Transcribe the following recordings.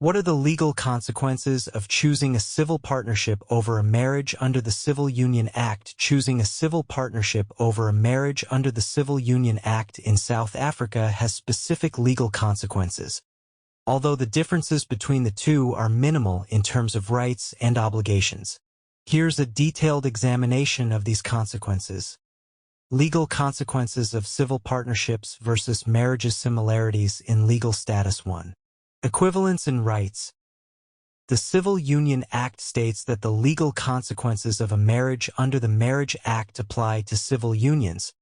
What are the legal consequences of choosing a civil partnership over a marriage under the Civil Union Act? Choosing a civil partnership over a marriage under the Civil Union Act in South Africa has specific legal consequences, although the differences between the two are minimal in terms of rights and obligations. Here's a detailed examination of these consequences. Legal consequences of civil partnerships versus marriages. Similarities in legal status. 1. Equivalence in rights. The Civil Union Act states that the legal consequences of a marriage under the Marriage Act apply to civil unions,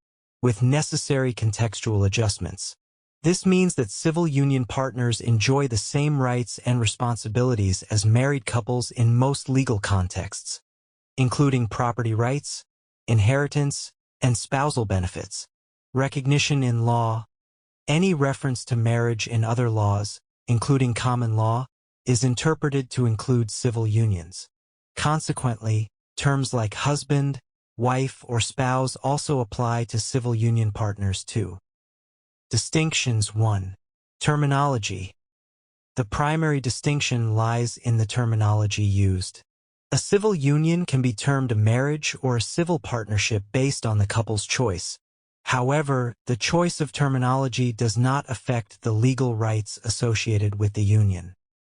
with necessary contextual adjustments. This means that civil union partners enjoy the same rights and responsibilities as married couples in most legal contexts, including property rights, inheritance, and spousal benefits. Recognition in law. Any reference to marriage in other laws, including common law, is interpreted to include civil unions. Consequently, terms like husband, wife, or spouse also apply to civil union partners too. Distinctions. 1. Terminology. The primary distinction lies in the terminology used. A civil union can be termed a marriage or a civil partnership based on the couple's choice. However, the choice of terminology does not affect the legal rights associated with the union.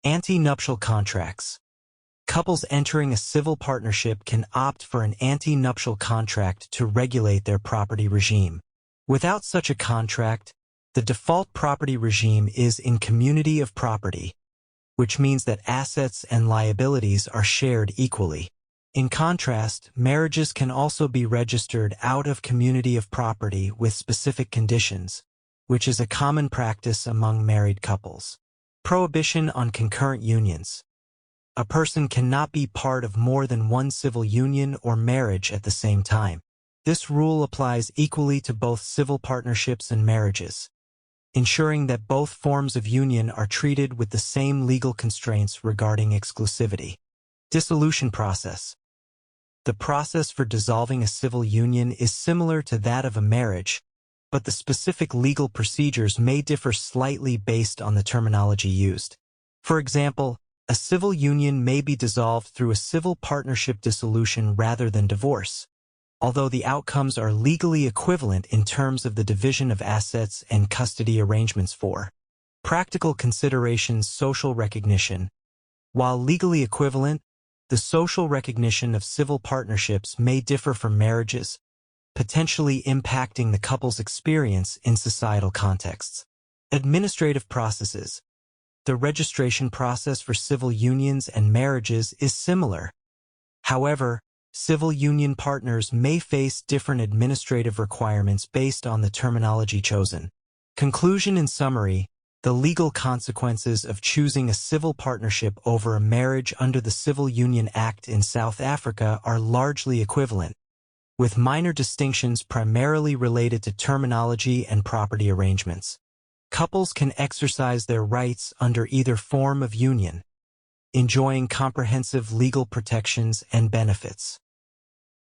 Anti-nuptial contracts. Couples entering a civil partnership can opt for an anti-nuptial contract to regulate their property regime. Without such a contract, the default property regime is in community of property, which means that assets and liabilities are shared equally. In contrast, marriages can also be registered out of community of property with specific conditions, which is a common practice among married couples. Prohibition on concurrent unions. A person cannot be part of more than one civil union or marriage at the same time. This rule applies equally to both civil partnerships and marriages, ensuring that both forms of union are treated with the same legal constraints regarding exclusivity. Dissolution process. The process for dissolving a civil union is similar to that of a marriage, but the specific legal procedures may differ slightly based on the terminology used. For example, a civil union may be dissolved through a civil partnership dissolution rather than divorce, although the outcomes are legally equivalent in terms of the division of assets and custody arrangements. For practical considerations. Social recognition. While legally equivalent, the social recognition of civil partnerships may differ from marriages, potentially impacting the couple's experience in societal contexts. Administrative processes. The registration process for civil unions and marriages is similar. However, civil union partners may face different administrative requirements based on the terminology chosen. Conclusion. In summary, the legal consequences of choosing a civil partnership over a marriage under the Civil Union Act in South Africa are largely equivalent, with minor distinctions primarily related to terminology and property arrangements. Couples can exercise their rights under either form of union, enjoying comprehensive legal protections and benefits.